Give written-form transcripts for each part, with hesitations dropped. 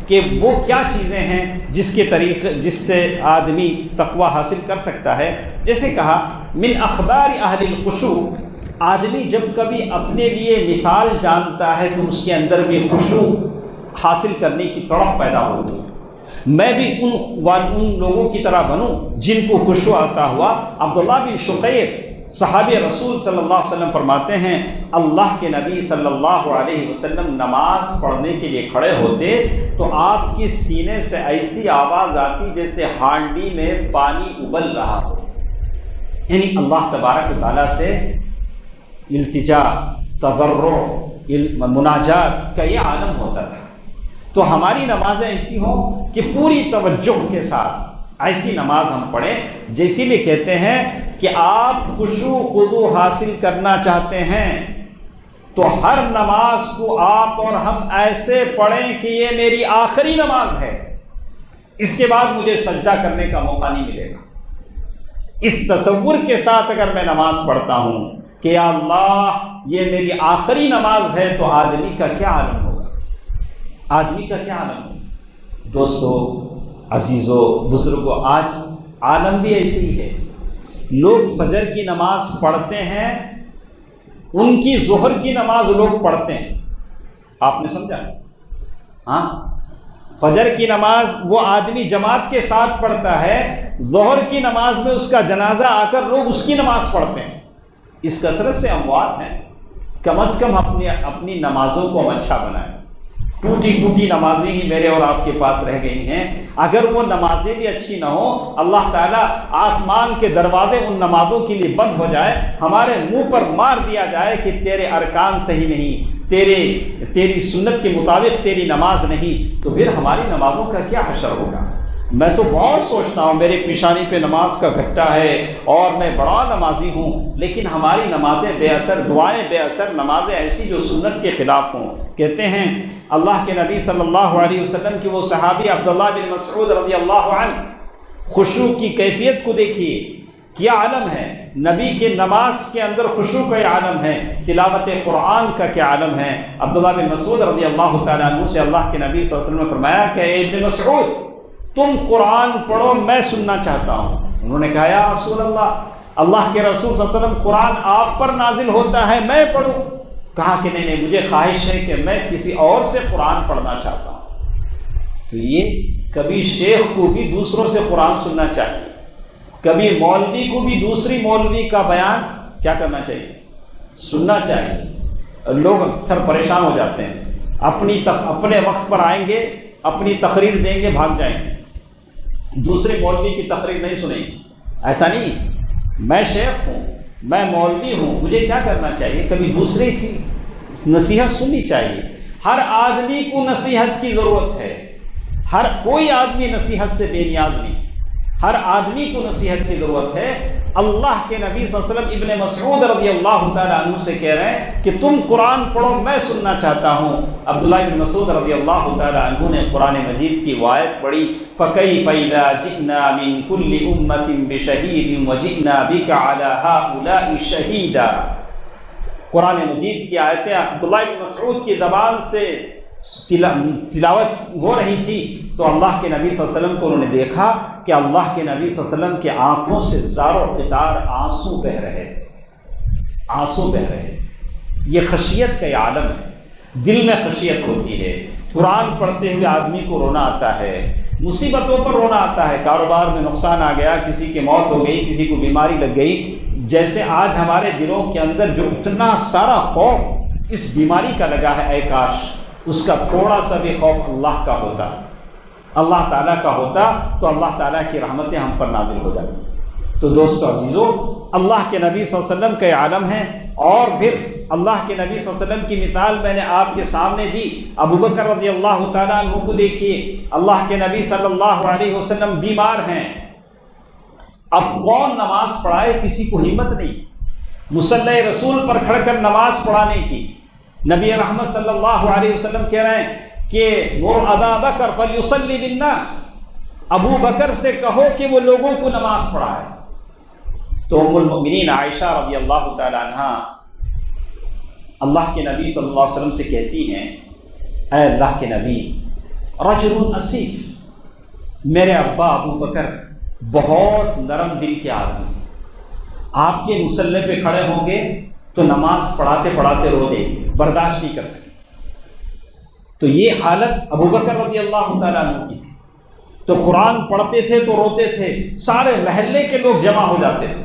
کہ وہ کیا چیزیں ہیں جس کے طریقے جس سے آدمی تقوی حاصل کر سکتا ہے. جیسے کہا من اخبار اہل الخشوع، آدمی جب کبھی اپنے لیے مثال جانتا ہے تو اس کے اندر بھی خشوع حاصل کرنے کی تڑپ پیدا ہوتی ہے. میں بھی ان لوگوں کی طرح بنوں جن کو خشوع عطا ہوا. عبداللہ بن شقیر صحابی رسول صلی اللہ علیہ وسلم فرماتے ہیں اللہ کے نبی صلی اللہ علیہ وسلم نماز پڑھنے کے لیے کھڑے ہوتے تو آپ کی سینے سے ایسی آواز آتی جیسے ہانڈی میں پانی ابل رہا ہو. یعنی اللہ تبارک و تعالیٰ سے التجا، تضرع، مناجات کا یہ عالم ہوتا تھا. تو ہماری نمازیں ایسی ہوں کہ پوری توجہ کے ساتھ ایسی نماز ہم پڑھیں جیسی بھی کہتے ہیں کہ آپ خشوع خضوع حاصل کرنا چاہتے ہیں تو ہر نماز کو آپ اور ہم ایسے پڑھیں کہ یہ میری آخری نماز ہے، اس کے بعد مجھے سجدہ کرنے کا موقع نہیں ملے گا. اس تصور کے ساتھ اگر میں نماز پڑھتا ہوں کہ یا اللہ یہ میری آخری نماز ہے تو آدمی کا کیا عالم ہوگا، آدمی کا کیا عالم ہوگا. دوستو، عزیزو، بزرگو، آج عالم بھی ایسی ہی ہے. لوگ فجر کی نماز پڑھتے ہیں، ان کی ظہر کی نماز لوگ پڑھتے ہیں. آپ نے سمجھا؟ ہاں، فجر کی نماز وہ آدمی جماعت کے ساتھ پڑھتا ہے، ظہر کی نماز میں اس کا جنازہ آ کر لوگ اس کی نماز پڑھتے ہیں. اس کثرت سے اموات ہیں. کم از کم اپنی نمازوں کو ہم اچھا بنائیں. ٹوٹی ٹوٹی نمازیں ہی میرے اور آپ کے پاس رہ گئی ہیں. اگر وہ نمازیں بھی اچھی نہ ہوں، اللہ تعالیٰ آسمان کے دروازے ان نمازوں کے لیے بند ہو جائے، ہمارے منہ پر مار دیا جائے کہ تیرے ارکان صحیح نہیں، تیری سنت کے مطابق تیری نماز نہیں، تو پھر ہماری نمازوں کا کیا حشر ہوگا. میں تو بہت سوچتا ہوں، میرے پیشانی پہ نماز کا گھٹا ہے اور میں بڑا نمازی ہوں، لیکن ہماری نمازیں بے اثر، دعائیں بے اثر، نمازیں ایسی جو سنت کے خلاف ہوں. کہتے ہیں اللہ کے نبی صلی اللہ علیہ وسلم کے وہ صحابی عبداللہ بن مسعود رضی اللہ عنہ، خشوع کی کیفیت کو دیکھیے، کیا عالم ہے. نبی کے نماز کے اندر خشوع کا عالم ہے، تلاوت قرآن کا کیا عالم ہے. عبداللہ بن مسعود رضی اللہ تعالیٰ عنہ سے اللہ کے نبی صلی اللہ علیہ وسلم نے فرمایا کہ اے ابن مسعود، تم قرآن پڑھو، میں سننا چاہتا ہوں. انہوں نے کہا یا رسول اللہ کے رسول صلی اللہ علیہ وسلم قرآن آپ پر نازل ہوتا ہے، میں پڑھوں. کہا کہ نہیں، مجھے خواہش ہے کہ میں کسی اور سے قرآن پڑھنا چاہتا ہوں. تو یہ کبھی شیخ کو بھی دوسروں سے قرآن سننا چاہیے، کبھی مولوی کو بھی دوسری مولوی کا بیان کیا کرنا چاہیے، سننا چاہیے. لوگ اکثر پریشان ہو جاتے ہیں، اپنے وقت پر آئیں گے، اپنی تقریر دیں گے، بھاگ جائیں گے، دوسرے مولوی کی تقریر نہیں سنیں گے. ایسا نہیں، میں شیخ ہوں، میں مولوی ہوں، مجھے کیا کرنا چاہیے، کبھی دوسرے کی نصیحت سننی چاہیے. ہر آدمی کو نصیحت کی ضرورت ہے، ہر کوئی آدمی نصیحت سے بے نیاز نہیں، ہر آدمی کو نصیحت کی ضرورت ہے. اللہ کے نبی صلی اللہ علیہ وسلم ابن مسعود رضی اللہ تعالیٰ عنہ سے کہہ رہے ہیں کہ تم قرآن پڑھو، میں سننا چاہتا ہوں. عبداللہ بن مسعود رضی اللہ تعالیٰ عنہ نے قرآن مجید کی وہ آیت پڑھی فَكَيْفَ إِذَا جِئْنَا مِن كُلِّ أُمَّةٍ بِشَهِيدٍ وَجِئْنَا بِكَ عَلَى هَؤُلَاءِ شَهِيدًا. قرآن مجید کی آیتیں عبداللہ بن مسعود کی زبان سے تلاوت ہو رہی تھی تو اللہ کے نبی صلی اللہ علیہ وسلم کو انہوں نے دیکھا کہ اللہ کے نبی صلی اللہ علیہ وسلم کے آنکھوں سے زار و قطار آنسو بہ رہے تھے، آنسو بہ رہے تھے. یہ خشیت کا عالم ہے، دل میں خشیت ہوتی ہے. قرآن پڑھتے ہوئے آدمی کو رونا آتا ہے، مصیبتوں پر رونا آتا ہے. کاروبار میں نقصان آ گیا، کسی کی موت ہو گئی، کسی کو بیماری لگ گئی. جیسے آج ہمارے دلوں کے اندر جو اتنا سارا خوف اس بیماری کا لگا ہے، اے کاش اس کا تھوڑا سا بھی خوف اللہ کا ہوتا، اللہ تعالیٰ کا ہوتا تو اللہ تعالیٰ کی رحمتیں ہم پر نازل ہو جاتی. تو دوستو عزیزو، اللہ کے نبی صلی اللہ علیہ وسلم کا عالم ہے. اور پھر اللہ کے نبی صلی اللہ علیہ وسلم کی مثال میں نے آپ کے سامنے دی. ابو بکر رضی اللہ تعالیٰ عنہ کو دیکھیے، اللہ کے نبی صلی اللہ علیہ وسلم بیمار ہیں، اب کون نماز پڑھائے، کسی کو ہمت نہیں مصلی رسول پر کھڑ کر نماز پڑھانے کی. نبی رحمت صلی اللہ علیہ وسلم کہہ رہے ہیں کہ مر ابا بکر فلیصلی بالناس، ابو بکر سے کہو کہ وہ لوگوں کو نماز پڑھائے. تو ام المؤمنین عائشہ رضی اللہ تعالی عنہا اللہ کے نبی صلی اللہ علیہ وسلم سے کہتی ہیں اے اللہ کے نبی، رجل اسیف، میرے ابا ابو بکر بہت نرم دل کے آدمی، آپ کے مصلی پہ کھڑے ہوں گے تو نماز پڑھاتے پڑھاتے رو دیں گے، برداشت نہیں کر سکے۔ تو یہ حالت ابو بکر رضی اللہ تعالیٰ عنہ کی تھی۔ تو قرآن پڑھتے تھے تو روتے تھے، سارے محلے کے لوگ جمع ہو جاتے تھے۔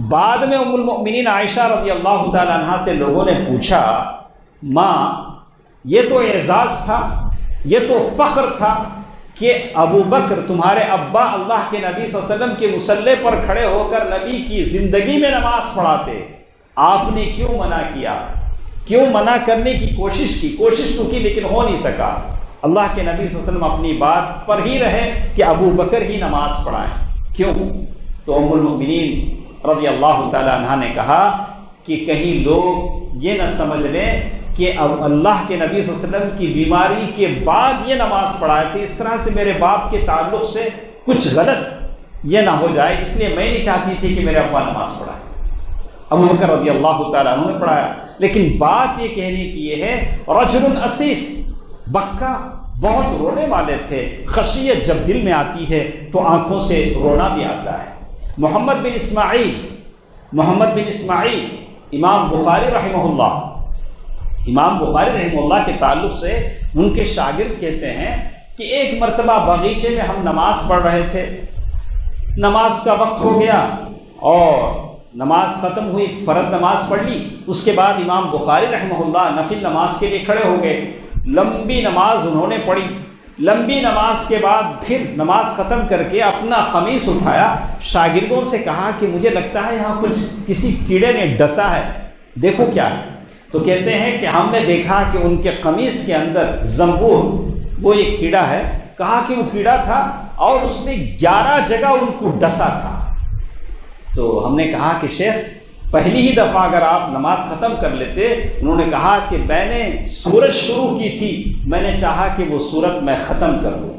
بعد میں ام المؤمنین عائشہ رضی اللہ تعالیٰ عنہ سے لوگوں نے پوچھا، ماں یہ تو اعزاز تھا، یہ تو فخر تھا کہ ابو بکر تمہارے ابا اللہ کے نبی صلی اللہ علیہ وسلم کے مصلی پر کھڑے ہو کر نبی کی زندگی میں نماز پڑھاتے، آپ نے کیوں منع کیا؟ کیوں منع کرنے کی کوشش تو کی لیکن ہو نہیں سکا۔ اللہ کے نبی صلی اللہ علیہ وسلم اپنی بات پر ہی رہے کہ ابو بکر ہی نماز پڑھائیں۔ کیوں؟ تو ام المؤمنین رضی اللہ تعالی عنہ نے کہا کہ کہیں لوگ یہ نہ سمجھ لیں کہ اب اللہ کے نبی صلی اللہ علیہ وسلم کی بیماری کے بعد یہ نماز پڑھائے تھے، اس طرح سے میرے باپ کے تعلق سے کچھ غلط یہ نہ ہو جائے، اس لیے میں نہیں چاہتی تھی کہ میرے ابا نماز پڑھائے۔ ابو بکر رضی اللہ تعالیٰ عنہ نے پڑھایا، لیکن بات یہ کہنے کی یہ ہے رجل اسیف، بکا بہت رونے والے تھے، خشیت جب دل میں آتی ہے تو آنکھوں سے رونا بھی آتا ہے۔ محمد بن اسماعیل امام بخاری رحمہ اللہ کے تعلق سے ان کے شاگرد کہتے ہیں کہ ایک مرتبہ باغیچے میں ہم نماز پڑھ رہے تھے، نماز کا وقت ہو گیا اور نماز ختم ہوئی، فرض نماز پڑھ لی، اس کے بعد امام بخاری رحمہ اللہ نفل نماز کے لیے کھڑے ہو گئے، لمبی نماز انہوں نے پڑھی، لمبی نماز کے بعد پھر نماز ختم کر کے اپنا قمیص اٹھایا، شاگردوں سے کہا کہ مجھے لگتا ہے یہاں کچھ کسی کیڑے نے ڈسا ہے، دیکھو کیا ہے۔ تو کہتے ہیں کہ ہم نے دیکھا کہ ان کے قمیص کے اندر زنبور، وہ ایک کیڑا ہے، کہا کہ وہ کیڑا تھا اور اس نے 11 جگہ ان کو ڈسا تھا۔ تو ہم نے کہا کہ شیخ پہلی ہی دفعہ اگر آپ نماز ختم کر لیتے، انہوں نے کہا کہ میں نے سورت شروع کی تھی، میں نے چاہا کہ وہ سورت میں ختم کر دوں۔